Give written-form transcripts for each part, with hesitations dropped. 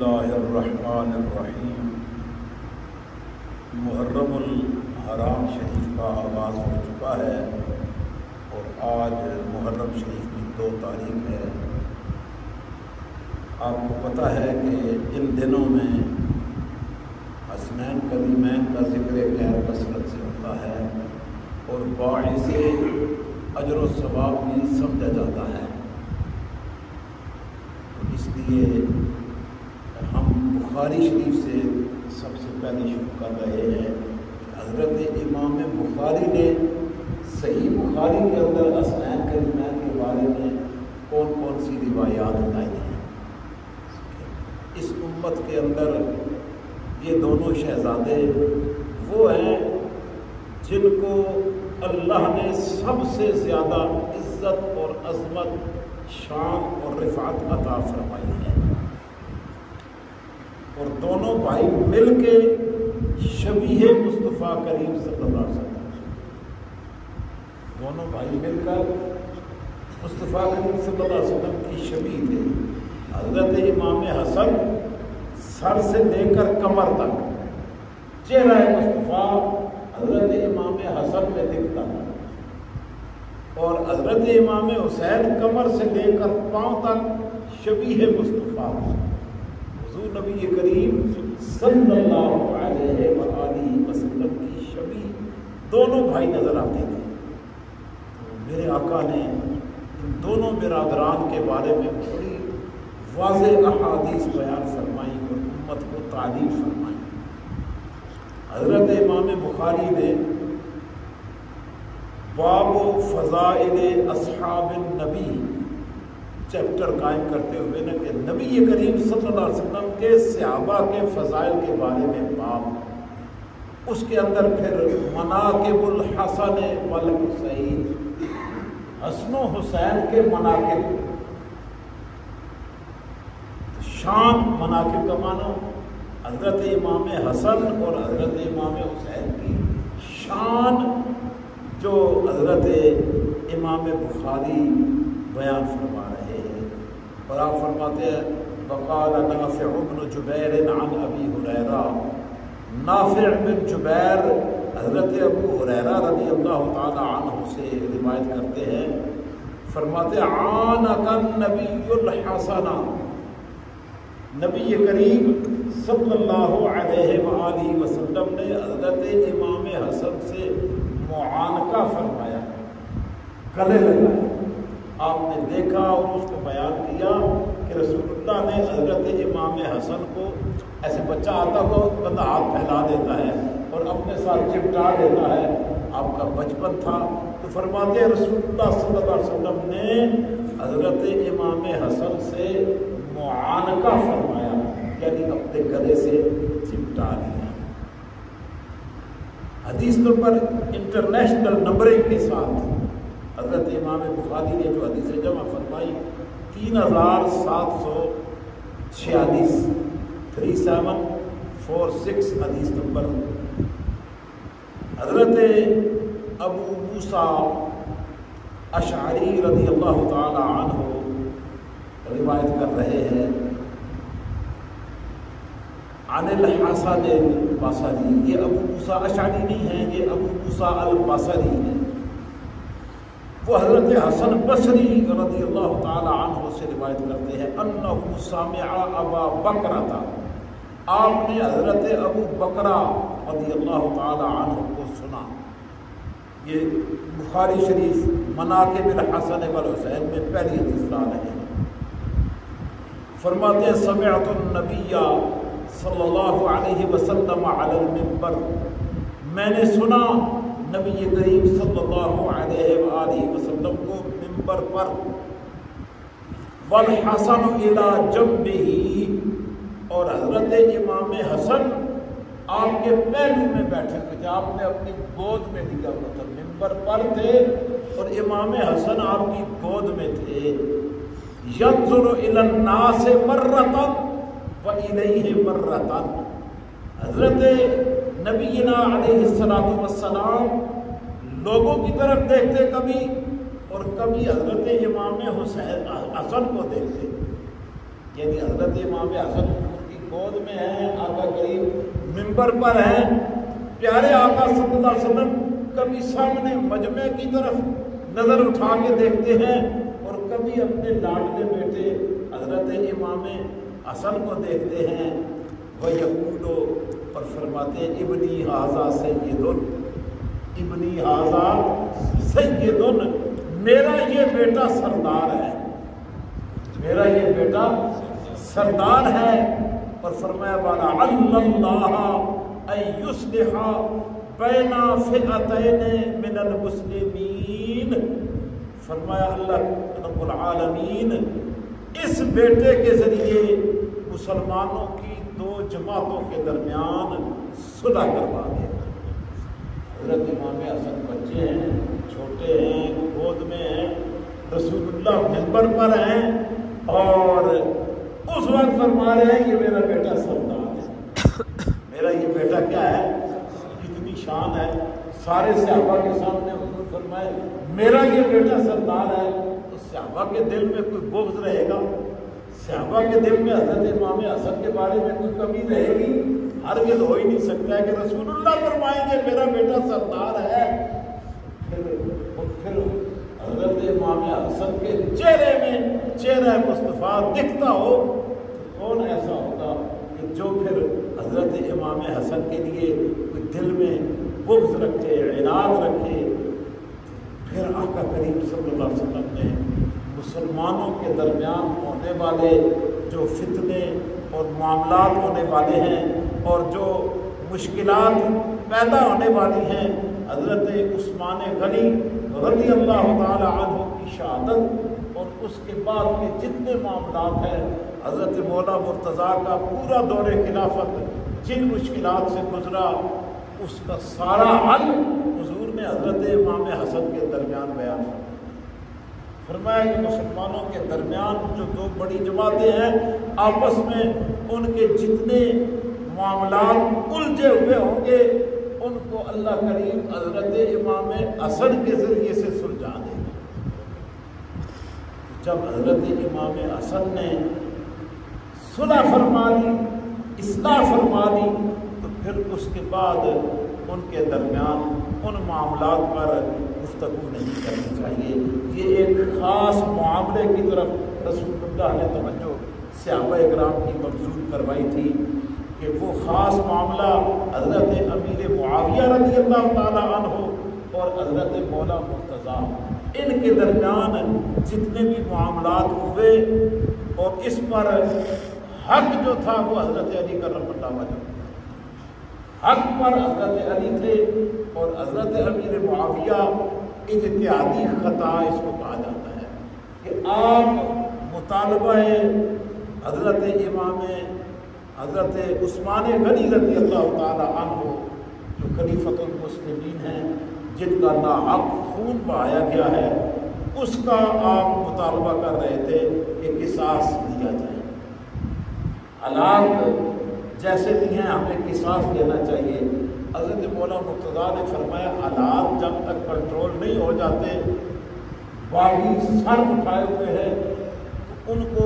اللہ الرحمن الرحیم۔ محرم الحرام شریف کا آغاز ہو چکا ہے اور آج محرم شریف کی 2 تاریخ ہے۔ آپ کو پتہ ہے کہ ان دنوں میں حسنین کریمین کا ذکر خیر کثرت سے ہوتا ہے اور باعث اجر و ثواب بھی سمجھا جاتا ہے۔ اس لیے ہم بخاری شریف سے سب سے پہلے شروع کر رہے ہیں۔ حضرت امام بخاری نے صحیح بخاری کے اندر حسنین کریمین کے بارے میں کون کون سی روایات لائی ہیں۔ اس امت کے اندر یہ دونوں شہزادے وہ ہیں جن کو اللہ نے سب سے زیادہ عزت اور عظمت، شان اور رفعت عطا فرمائی ہے، اور دونوں بھائی مل کے شبیہ مصطفیٰ کریم صلی اللہ علیہ وسلم، دونوں بھائی مل کر مصطفیٰ کریم صلی اللہ علیہ وسلم کی شبیہ تھے۔ حضرت امام حسن سر سے لے کر کمر تک چہرہ مصطفیٰ حضرت امام حسن میں دکھتا تھا، اور حضرت امام حسین کمر سے لے کر پاؤں تک شبیہ مصطفیٰ، حضور نبی کریم صلی اللہ علیہ وآلہ وسلم کی شبیہ دونوں بھائی نظر آتے تھے۔ میرے آقا نے ان دونوں برادران کے بارے میں بڑی واضح احادیث بیان فرمائی اور امت کو تعلیم فرمائی۔ حضرت امام بخاری نے باب فضائل اصحاب النبی چیپٹر قائم کرتے ہوئے نا کہ نبی کریم صلی اللہ علیہ وسلم کے صحابہ کے فضائل کے بارے میں باب، اس کے اندر پھر مناقب الحسن والحسین، حسن و حسین کے مناقب، شان، مناقب کا معنی حضرت امام حسن اور حضرت امام حسین کی شان جو حضرت امام بخاری بیان فرما رہے ہیں۔ اور آپ فرماتے ہیں وقال نافع بن جبیر عن ابی ہریرہ، نافع بن جبیر حضرت ابو ہریرہ رضی اللہ تعالی عنہ سے روایت کرتے ہیں، فرماتے عانق النبی الحسن، نبی کریم صلی اللہ علیہ وآلہ وسلم نے حضرت امام حسن سے معانقہ فرمایا، گلے لگایا۔ آپ نے دیکھا اور اس کو بیان کیا کہ رسول اللہ نے حضرت امام حسن کو، ایسے بچہ آتا ہو بندہ ہاتھ پھیلا دیتا ہے اور اپنے ساتھ چپٹا دیتا ہے، آپ کا بچپن تھا، تو فرماتے ہیں رسول اللہ صلی اللہ علیہ وسلم نے حضرت امام حسن سے معانقہ فرمایا، یعنی اپنے گلے سے چپٹا لیا۔ حدیث نمبر انٹرنیشنل نمبرنگ کے ساتھ حضرت امام بخاری نے جو حدیث جمع فرمائی 3746، 3746 حدیث نمبر۔ حضرت ابو موسیٰ اشعری رضی اللہ تعالی عنہ روایت کر رہے ہیں عن الحسن البصری، یہ ابو موسیٰ اشعری نہیں ہیں، یہ ابو موسیٰ البصری ہیں، وہ حضرت حسن بصری رضی اللہ تعالی عنہ سے روایت کرتے ہیں انہ سمع ابا بکرہ تھا، آپ نے حضرت ابو بکرہ رضی اللہ تعالی عنہ کو سنا۔ یہ بخاری شریف مناقب الحسن والحسین میں پہلی حدیث لا رہے ہیں۔ فرماتے ہیں سمعت النبی صلی اللہ علیہ وسلم علی المنبر، میں نے سنا نبی کریم صلی اللہ علیہ وآلہ وسلم کو منبر پر، والحسن الی جنبہ، اور حضرت امام حسن آپ کے پہلو میں بیٹھے ہوئے تھے، آپ نے اپنی گود میں لیا ہوا تھا، منبر پر تھے اور امام حسن آپ کی گود میں تھے۔ ینظر الی الناس مرۃ وإلیہ مرۃ، حضرت نبینا علیہ الصلوۃ والسلام لوگوں کی طرف دیکھتے کبھی، اور کبھی حضرت امام حسن کو دیکھتے، یعنی حضرت امام حسن کی گود میں ہیں، آقا کریم منبر پر ہیں، پیارے آقا صلی اللہ علیہ وسلم کبھی سامنے مجمع کی طرف نظر اٹھا کے دیکھتے ہیں اور کبھی اپنے لاڈلے بیٹے حضرت امام حسن کو دیکھتے ہیں، وَيَقُولُ اور فرماتے ہیں ابنی ھذا سید، ابنی ھذا سید، میرا یہ بیٹا سردار ہے، میرا یہ بیٹا سردار ہے۔ اور فرمایا وَلَعَلَّ اللَّهَ أَن يُصْلِحَ بَيْنَ فِئَتَيْنِ مِنَ الْمُسْلِمِينَ، فرمایا اللہ رب العالمین اس بیٹے کے ذریعے مسلمانوں کی دو جماعتوں کے درمیان صلح کروا دے گا۔ حضرت امام حسن بچے ہیں، چھوٹے ہیں، گود میں ہیں، رسول اللہ منبر پر ہیں اور اس وقت فرما رہے ہیں کہ میرا بیٹا سردار ہے، میرا یہ بیٹا کیا ہے، کتنی شان ہے۔ سارے صحابہ کے سامنے حضور فرمائے میرا یہ بیٹا سردار ہے، تو صحابہ کے دل میں کوئی بغض رہے گا؟ صحابہ کے دل میں حضرت امام حسن کے بارے میں کوئی کمی رہے گی؟ ہرگز ہو ہی نہیں سکتا ہے کہ رسول اللہ فرمائیں گے میرا بیٹا سردار ہے۔ پھر حضرت امام حسن کے چہرے میں چہرہ مصطفیٰ دکھتا ہو تو کون ایسا ہوگا کہ جو پھر حضرت امام حسن کے لیے کوئی دل میں بغض رکھے، عناد رکھے۔ پھر آقا کریم صلی اللہ علیہ وسلم نے مسلمانوں کے درمیان ہونے والے جو فتنے اور معاملات ہونے والے ہیں اور جو مشکلات پیدا ہونے والی ہیں، حضرت عثمان غنی رضی اللہ تعالی عنہ کی شہادت اور اس کے بعد کے جتنے معاملات ہیں، حضرت مولا مرتضیٰ کا پورا دور خلافت جن مشکلات سے گزرا اس کا سارا حل حضور نے حضرت امام حسن کے درمیان بیان فرمایا کہ مسلمانوں کے درمیان جو دو بڑی جماعتیں ہیں آپس میں ان کے جتنے معاملات الجھے ہوئے ہوں گے ان کو اللہ کریم حضرت امام حسن کے ذریعے سے سلجھا دے گا۔ جب حضرت امام حسن نے صلح فرما دی، اصلاح فرما دی، تو پھر اس کے بعد ان کے درمیان ان معاملات پر گفتگو نہیں کرنی چاہیے۔ یہ ایک خاص معاملے کی طرف رسول اللہ نے توجہ صحابہ اکرام کی مبذول کروائی تھی کہ وہ خاص معاملہ حضرت امیر معاویہ رضی اللہ تعالیٰ عنہ اور حضرت مولا مرتضیٰ ان کے درمیان جتنے بھی معاملات ہوئے اور اس پر حق جو تھا وہ حضرت علی کرم اللہ وجہ حق پر حضرت علی تھے اور حضرت امیر معاویہ اجتہادی خطا اس کو کہا جاتا ہے کہ آپ مطالبہ حضرت امام حضرت عثمان غنی رضی اللہ تعالی عنہ جو خلیفۃ المسلمین ہیں جن کا ناحق خون بہایا گیا ہے اس کا آپ مطالبہ کر رہے تھے کہ قصاص دیا جائے۔ حالات جیسے بھی ہیں ہمیں قصاص لینا چاہیے۔ حضرت مولا مرتضیٰ نے فرمایا حالات جب تک کنٹرول نہیں ہو جاتے، باغی سر اٹھائے ہوئے ہیں تو ان کو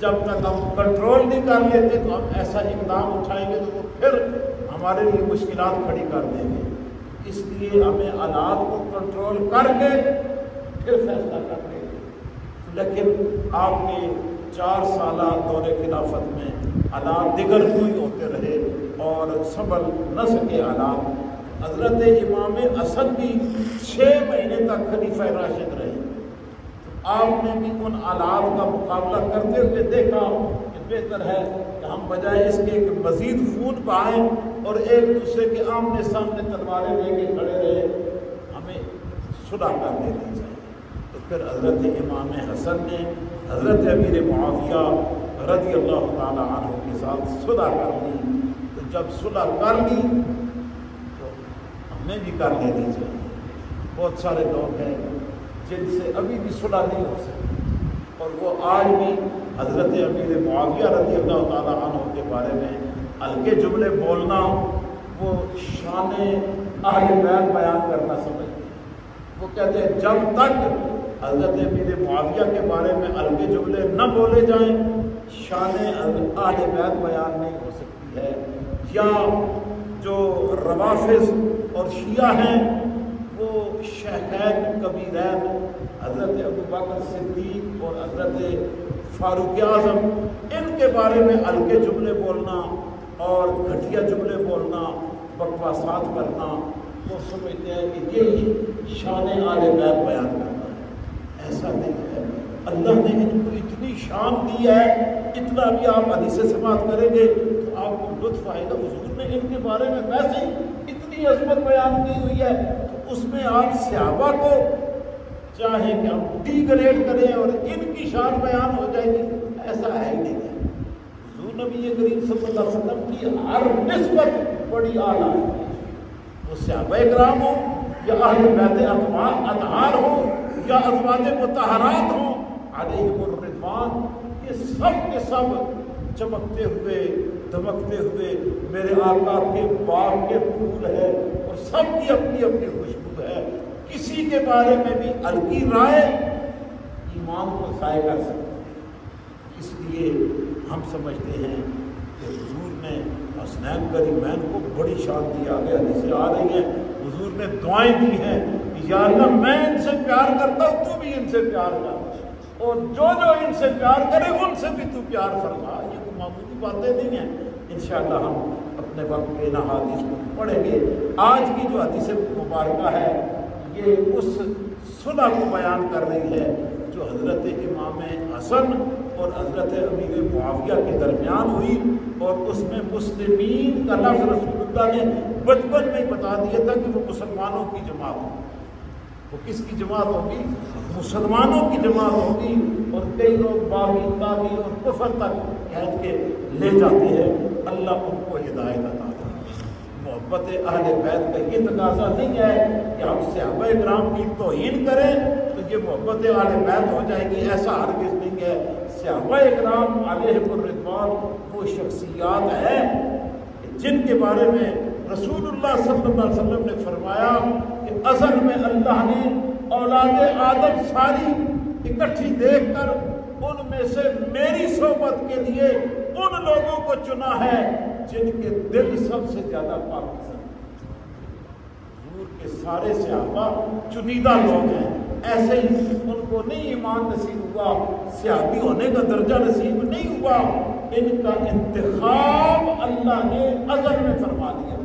جب تک ہم کنٹرول نہیں کر لیتے تو ہم ایسا اقدام اٹھائیں گے تو وہ پھر ہمارے لیے مشکلات کھڑی کر دیں گے۔ اس لیے ہمیں حالات کو کنٹرول کر کے پھر فیصلہ کر لیں گے۔ لیکن آپ کے 4 سالہ دور خلافت میں حالات دیگر کوئی ہوتے رہے اور سنبھل نہ سکے حالات۔ حضرت امام حسن بھی 6 مہینے تک خلیفہ راشد رہے۔ آپ نے بھی ان حالات کا مقابلہ کرتے ہوئے دیکھا کہ بہتر ہے کہ ہم بجائے اس کے کہ مزید خون بہائیں اور ایک دوسرے کے آمنے سامنے تلواریں لے کے کھڑے رہے، ہمیں صلح کر دینی چاہیے۔ تو پھر حضرت امام حسن نے حضرت امیر معاویہ رضی اللہ تعالی عنہ کے ساتھ صلح کر لی۔ تو جب صلح کر لی تو ہمیں بھی کر دینی چاہیے۔ بہت سارے لوگ ہیں جن سے ابھی بھی صلح نہیں ہو سکتی اور وہ آج بھی حضرت امیر معاویہ رضی اللہ تعالی عنہ کے بارے میں ہلکے جملے بولنا وہ شان اہل بیت بیان کرنا سمجھتے ہیں۔ وہ کہتے ہیں جب تک حضرت امیر معاویہ کے بارے میں ہلکے جملے نہ بولے جائیں، شان اہل بیت بیان نہیں ہو سکتی ہے، یا جو روافض اور شیعہ ہیں وہ شیخین کبیرین حضرت ابوبکر صدیق اور حضرت فاروق اعظم ان کے بارے میں ہلکے جملے بولنا اور گھٹیا جملے بولنا، بکواسات کرنا، وہ سمجھتے ہیں کہ یہی شان اہل بیت بیان کرنا ہے۔ ایسا نہیں ہے، اللہ نے ان کو اتنی شان دی ہے، اتنا بھی آپ حدیث سماعت کریں گے تو آپ کو لطف آئے گا۔ حضور نے ان کے بارے میں ویسے ہی اتنی عظمت بیان کی ہوئی ہے، تو اس میں آپ صحابہ کو چاہیں کہ ہم ڈی گریڈ کریں اور ان کی شان بیان ہو جائے گی، ایسا ہے ہی نہیں ہے۔ حضور نبی کریم صلی اللہ علیہ وسلم کی ہر نسبت بڑی اعلیٰ ہے، وہ صحابہ کرام ہوں یا اہل بیت اطہار ہوں یا ازواج مطہرات ہوں علیہم الرضوان، یہ سب کے سب چمکتے ہوئے دمکتے ہوئے میرے آقا کے باغ کے پھول ہے، اور سب کی اپنی اپنی خوشبو ہے۔ کسی کے بارے میں بھی ہلکی رائے ایمان کو ضائع کر سکتی ہے۔ اس لیے ہم سمجھتے ہیں کہ حضور نے حسنین کریمین کو بڑی شان دی، آگے حدیثیں آ رہی ہیں، حضور نے دعائیں دی ہیں کہ یا اللہ میں ان سے پیار کرتا ہوں، تو بھی ان سے پیار کر، اور جو ان سے پیار کرے ان سے بھی تو پیار فرما۔ یہ کوئی معمولی باتیں نہیں ہیں، انشاءاللہ ہم اپنے وقت کے ان حدیث کو پڑھیں گے۔ آج کی جو حدیث مبارکہ ہے یہ اس صلح کو بیان کر رہی ہے جو حضرت امام حسن اور حضرت امیر معاویہ کے درمیان ہوئی، اور اس میں مسلمین کا لفظ رسول اللہ نے بچپن میں بتا دیا تھا کہ وہ مسلمانوں کی جماعت ہوگی۔ وہ کس کی جماعت ہوگی؟ مسلمانوں کی جماعت ہوگی، اور کئی لوگ باغی تاغی اور کفر تک کہہ کے لے جاتے ہیں۔ اللہ ان کو ہدایت عطا کرے۔ محبت اہل بیت کا یہ تقاضا نہیں ہے کہ ہم صحابہ کرام کی توہین کریں تو یہ محبت اہل بیت ہو جائے گی، ایسا ہرگز نہیں ہے۔ صحابہ کرام علیہم الرضوان وہ شخصیات ہیں جن کے بارے میں رسول اللہ صلی اللہ علیہ وسلم نے فرمایا کہ ازل میں اللہ نے اولاد آدم ساری اکٹھی دیکھ کر ان میں سے میری صحبت کے لیے ان لوگوں کو چنا ہے جن کے دل سب سے زیادہ پاکیزہ ہیں۔ حضور کے سارے صحابہ چنیدہ لوگ ہیں، ایسے ہی ان کو نہیں ایمان نصیب ہوا، صحابی ہونے کا درجہ نصیب نہیں ہوا، ان کا انتخاب اللہ نے ازل میں فرما دیا۔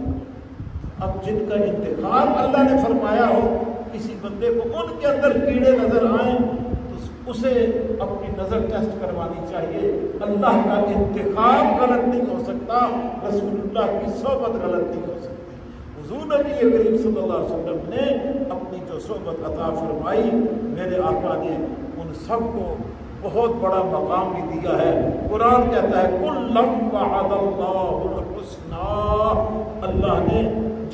اب جن کا انتخاب اللہ نے فرمایا ہو، کسی بندے کو ان کے اندر کیڑے نظر آئیں تو اسے اپنی نظر ٹیسٹ کروانی چاہیے۔ اللہ کا انتخاب غلط نہیں ہو سکتا، رسول اللہ کی صحبت غلط نہیں ہو سکتی۔ حضور نبی کریم صلی اللہ علیہ وسلم نے اپنی جو صحبت عطا فرمائی، میرے آقا نے ان سب کو بہت بڑا مقام بھی دیا ہے۔ قرآن کہتا ہے کُلًّا وعد اللہ الحسنى، اللہ نے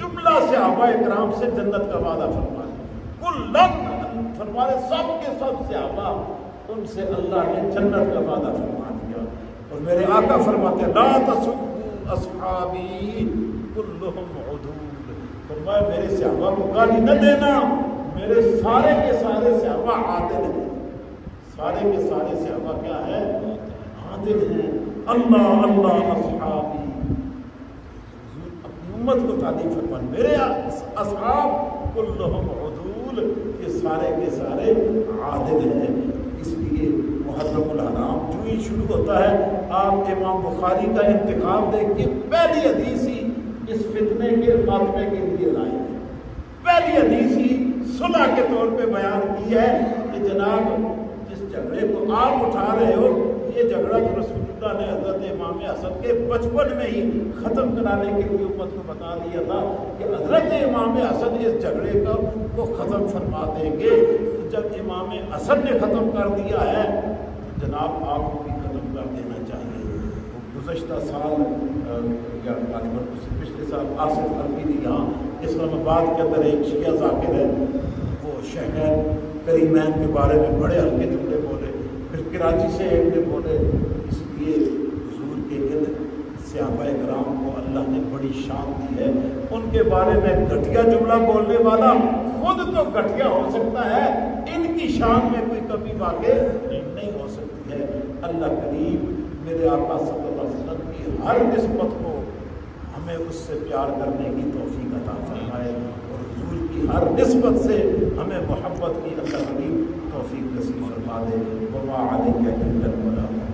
جملہ صحابہ کرام سے جنت کا وعدہ فرمایا۔ کُلًّا فرمایا سب کے سب صحابہ، ان سے اللہ نے جنت کا وعدہ فرما دیا۔ اور میرے آقا فرماتے ہیں لا تسبوا اصحابی کلہم عدول، فرمایا میرے صحابہ کو گالی نہ دینا، میرے سارے کے سارے صحابہ عادل ہیں، سارے کے سارے صحابہ کیا ہے؟ عادل ہیں۔ اللہ اللہ اصحابی، اپنی امت کو تعلیم فرمان، میرے اصحاب کلہم عدول، یہ سارے کے سارے عادل ہیں۔ اس لیے محرم الحرام جو ہی شروع ہوتا ہے، آپ امام بخاری کا انتخاب دیکھ کے پہلی حدیث ہی اس فتنے کے خاتمے کے لیے لائے ہیں۔ پہلی حدیث ہی صلح کے طور پہ بیان کی ہے کہ جناب جس جھگڑے کو آپ اٹھا رہے ہو، یہ جھگڑا تو رسول اللہ نے حضرت امام حسن کے بچپن میں ہی ختم کرانے کے لیے امت کو بتا دیا تھا کہ حضرت امام حسن اس جھگڑے کو ختم فرما دیں گے۔ تو جب امام حسن نے ختم کر دیا ہے تو جناب آپ کو بھی ختم کر دینا چاہیے۔ گزشتہ سال یا غالباً اس سے پچھلے سال آصف عربی نے یہاں اسلام آباد کے اندر ایک شیعہ ذاکر ہے، وہ شیخین کریمین کے بارے میں بڑے ہلکے جملے بولے، پھر کراچی سے ایک نے بولے۔ اس لیے حضور کے ان صحابہ کرام کو اللہ نے بڑی شان دی ہے، ان کے بارے میں گھٹیا جملہ بولنے والا خود تو گھٹیا ہو سکتا ہے، ان کی شان میں کوئی کمی واقع نہیں ہو سکتی ہے۔ اللہ کریم میرے آقا صلی اللہ علیہ وسلم کی ہر نسبت کو ہمیں اس سے پیار کرنے کی توفیق عطا فرمائے، اور حضور کی ہر نسبت سے ہمیں محبت کی اللہ کریم توفیق نصیب فرما دے۔ وما علیک الا البلاغ۔